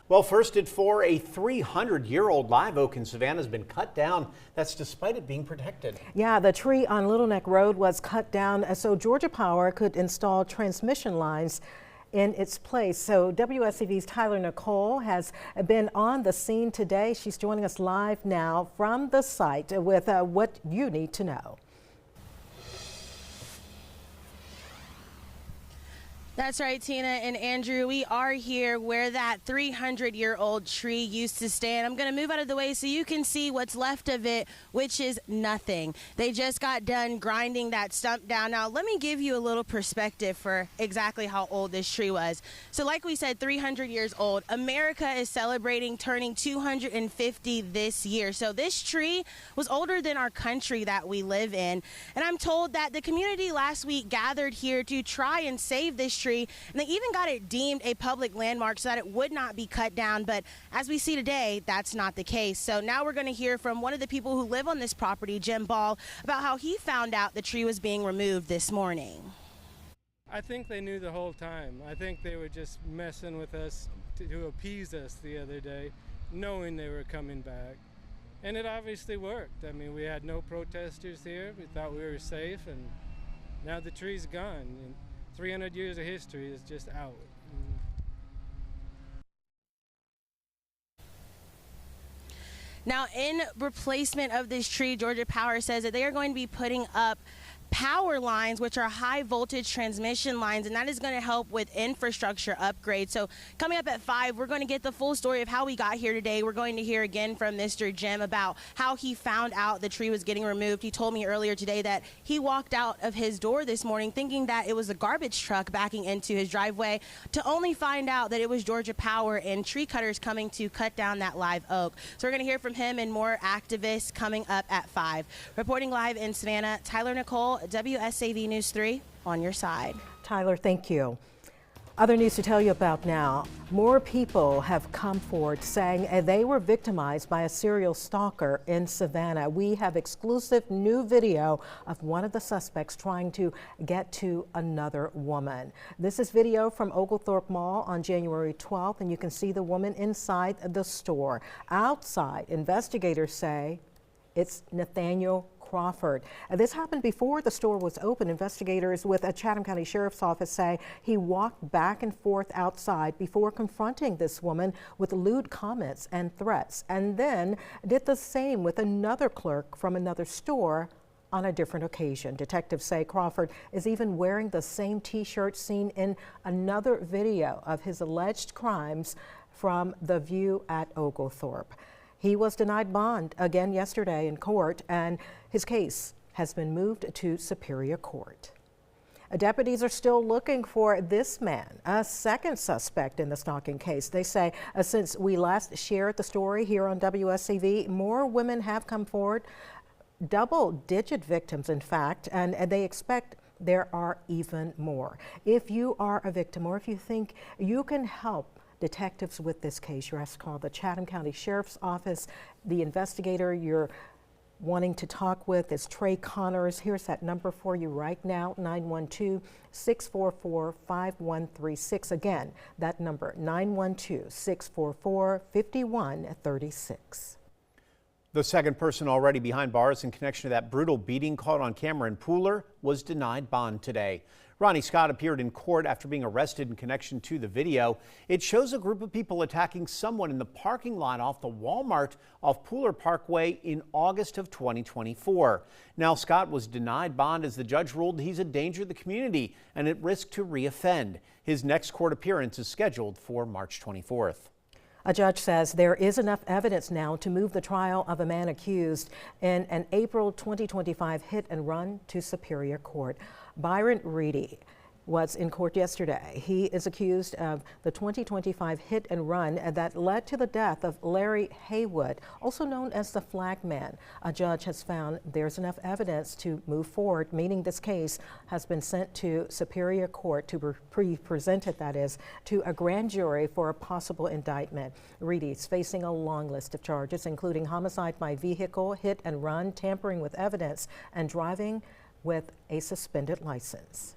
Well, first at 4, a 300-year-old live oak in Savannah has been cut down. That's despite it being protected. Yeah, the tree on Little Neck Road was cut down so Georgia Power could install transmission lines in its place. So WSCV's Tyler Nicole has been on the scene today. She's joining us live now from the site with what you need to know. That's right, Tina and Andrew. We are here where that 300-year-old tree used to stand. I'm going to move out of the way so you can see what's left of it, which is nothing. They just got done grinding that stump down. Now, let me give you a little perspective for exactly how old this tree was. So like we said, 300 years old. America is celebrating turning 250 this year. So this tree was older than our country that we live in. And I'm told that the community last week gathered here to try and save this tree. And they even got it deemed a public landmark so that it would not be cut down. But as we see today, that's not the case. So now we're going to hear from one of the people who live on this property, Jim Ball, about how he found out the tree was being removed this morning. I think they knew the whole time. I think they were just messing with us to appease us the other day, knowing they were coming back. And it obviously worked. I mean, we had no protesters here. We thought we were safe, and now the tree's gone. And 300 years of history is just out. Now, in replacement of this tree, Georgia Power says that they are going to be putting up power lines, which are high voltage transmission lines, and that is going to help with infrastructure upgrades. So coming up at 5, we're going to get the full story of how we got here today. We're going to hear again from Mr. Jim about how he found out the tree was getting removed. He told me earlier today that he walked out of his door this morning thinking that it was a garbage truck backing into his driveway, to only find out that it was Georgia Power and tree cutters coming to cut down that live oak. So we're going to hear from him and more activists coming up at 5. Reporting live in Savannah, Tyler Nicole, WSAV News 3, on your side. Tyler, thank you. Other news to tell you about now. More people have come forward saying they were victimized by a serial stalker in Savannah. We have exclusive new video of one of the suspects trying to get to another woman. This is video from Oglethorpe Mall on January 12th, and you can see the woman inside the store. Outside, investigators say it's Nathaniel Crawford. This happened before the store was open. Investigators with a Chatham County Sheriff's Office say he walked back and forth outside before confronting this woman with lewd comments and threats, and then did the same with another clerk from another store on a different occasion. Detectives say Crawford is even wearing the same t-shirt seen in another video of his alleged crimes from the View at Oglethorpe. He was denied bond again yesterday in court, and his case has been moved to Superior Court. Deputies are still looking for this man, a second suspect in the stalking case. They say since we last shared the story here on WSCV, more women have come forward, double-digit victims in fact, and they expect there are even more. If you are a victim or if you think you can help detectives with this case, you're asked to call the Chatham County Sheriff's Office. The investigator you're wanting to talk with is Trey Connors. Here's that number for you right now, 912-644-5136. Again, that number, 912-644-5136. The second person already behind bars in connection to that brutal beating caught on camera in Pooler was denied bond today. Ronnie Scott appeared in court after being arrested in connection to the video. It shows a group of people attacking someone in the parking lot off the Walmart off Pooler Parkway in August of 2024. Now Scott was denied bond as the judge ruled he's a danger to the community and at risk to reoffend. His next court appearance is scheduled for March 24th. A judge says there is enough evidence now to move the trial of a man accused in an April 2025 hit and run to Superior Court. Byron Reedy was in court yesterday. He is accused of the 2025 hit and run that led to the death of Larry Haywood, also known as the Flag Man. A judge has found there's enough evidence to move forward, meaning this case has been sent to Superior Court to be presented, that is, to a grand jury for a possible indictment. Reedy is facing a long list of charges, including homicide by vehicle, hit and run, tampering with evidence, and driving with a suspended license.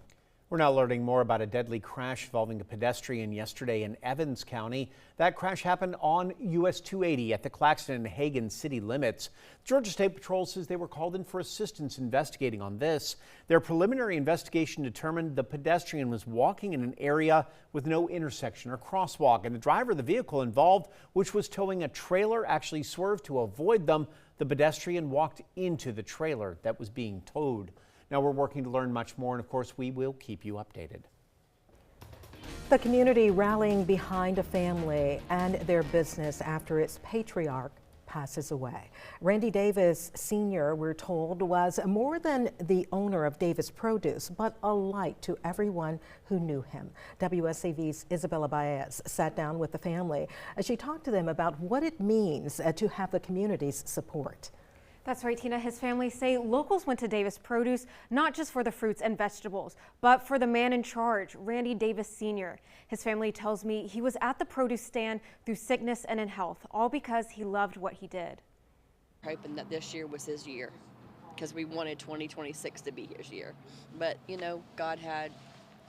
We're now learning more about a deadly crash involving a pedestrian yesterday in Evans County. That crash happened on US 280 at the Claxton and Hagen city limits. Georgia State Patrol says they were called in for assistance investigating on this. Their preliminary investigation determined the pedestrian was walking in an area with no intersection or crosswalk, and the driver of the vehicle involved, which was towing a trailer, actually swerved to avoid them. The pedestrian walked into the trailer that was being towed. Now we're working to learn much more, and of course we will keep you updated. The community rallying behind a family and their business after its patriarch passes away. Randy Davis Sr., we're told, was more than the owner of Davis Produce, but a light to everyone who knew him. WSAV's Isabella Baez sat down with the family as she talked to them about what it means to have the community's support. That's right, Tina. His family say locals went to Davis Produce not just for the fruits and vegetables, but for the man in charge, Randy Davis Sr. His family tells me he was at the produce stand through sickness and in health, all because he loved what he did. Hoping that this year was his year, because we wanted 2026 to be his year. But, you know, God had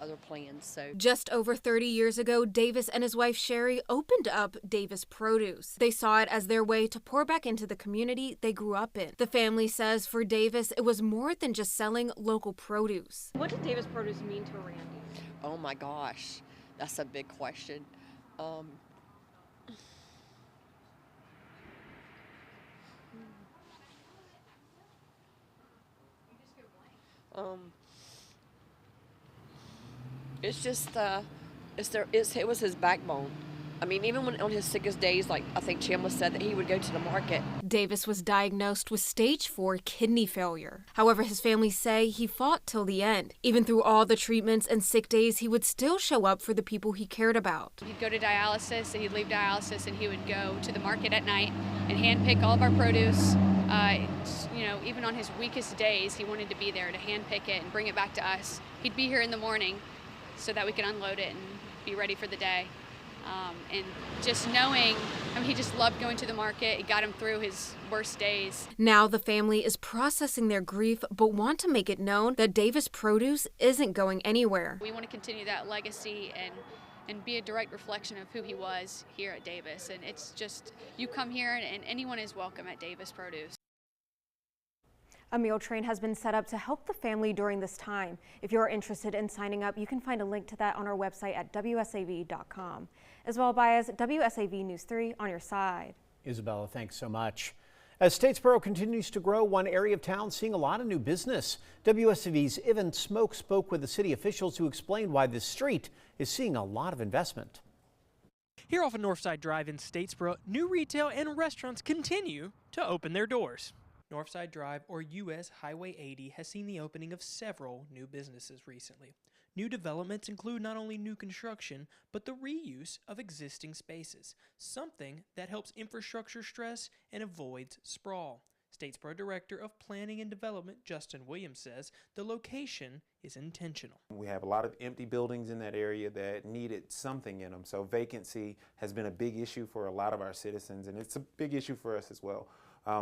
other plans. So just over 30 years ago, Davis and his wife Sherry opened up Davis Produce. They saw it as their way to pour back into the community they grew up in. The family says for Davis, it was more than just selling local produce. What did Davis Produce mean to Randy? Oh my gosh, that's a big question. It's just, it was his backbone. I mean, even when on his sickest days, like I think Chambliss said that he would go to the market. Davis was diagnosed with stage 4 kidney failure. However, his family say he fought till the end. Even through all the treatments and sick days, he would still show up for the people he cared about. He'd go to dialysis and he'd leave dialysis and he would go to the market at night and hand pick all of our produce. You know, even on his weakest days, he wanted to be there to hand pick it and bring it back to us. He'd be here in the morning so that we could unload it and be ready for the day. And just knowing, I mean, he just loved going to the market. It got him through his worst days. Now the family is processing their grief, but want to make it known that Davis Produce isn't going anywhere. We want to continue that legacy and be a direct reflection of who he was here at Davis. And it's just, you come here and anyone is welcome at Davis Produce. A meal train has been set up to help the family during this time. If you're interested in signing up, you can find a link to that on our website at WSAV.com. As well as WSAV News 3 on your side. Isabella, thanks so much. As Statesboro continues to grow, one area of town seeing a lot of new business. WSAV's Evan Smoke spoke with the city officials who explained why this street is seeing a lot of investment. Here off of Northside Drive in Statesboro, new retail and restaurants continue to open their doors. Northside Drive, or US Highway 80, has seen the opening of several new businesses recently. New developments include not only new construction, but the reuse of existing spaces, something that helps infrastructure stress and avoids sprawl. Statesboro Director of Planning and Development, Justin Williams, says the location is intentional. We have a lot of empty buildings in that area that needed something in them, so vacancy has been a big issue for a lot of our citizens, and it's a big issue for us as well.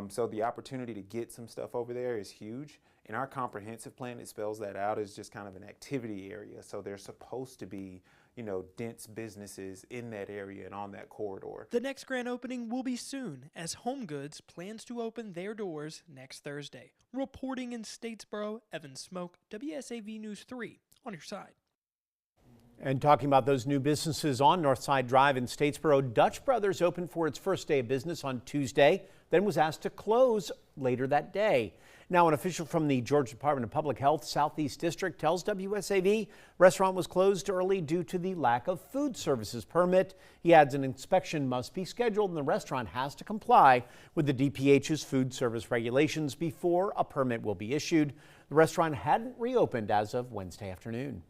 So the opportunity to get some stuff over there is huge. In our comprehensive plan, it spells that out as just kind of an activity area. So there's supposed to be, you know, dense businesses in that area and on that corridor. The next grand opening will be soon, as HomeGoods plans to open their doors next Thursday. Reporting in Statesboro, Evan Smoke, WSAV News 3 on your side. And talking about those new businesses on Northside Drive in Statesboro, Dutch Brothers opened for its first day of business on Tuesday, then was asked to close later that day. Now, an official from the Georgia Department of Public Health Southeast District tells WSAV restaurant was closed early due to the lack of food services permit. He adds an inspection must be scheduled and the restaurant has to comply with the DPH's food service regulations before a permit will be issued. The restaurant hadn't reopened as of Wednesday afternoon.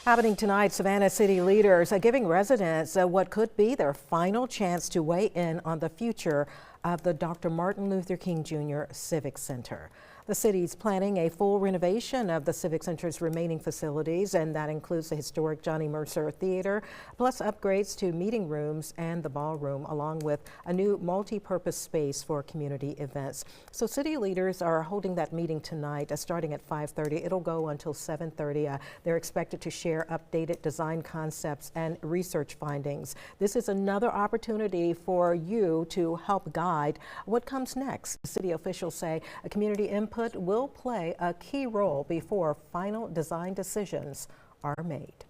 Happening tonight, Savannah city leaders are giving residents what could be their final chance to weigh in on the future of the Dr. Martin Luther King Jr. Civic Center. The city's planning a full renovation of the Civic Center's remaining facilities, and that includes the historic Johnny Mercer Theater, plus upgrades to meeting rooms and the ballroom, along with a new multi-purpose space for community events. So city leaders are holding that meeting tonight, starting at 5:30. It'll go until 7:30. They're expected to share updated design concepts and research findings. This is another opportunity for you to help guide what comes next. City officials say a community input will play a key role before final design decisions are made.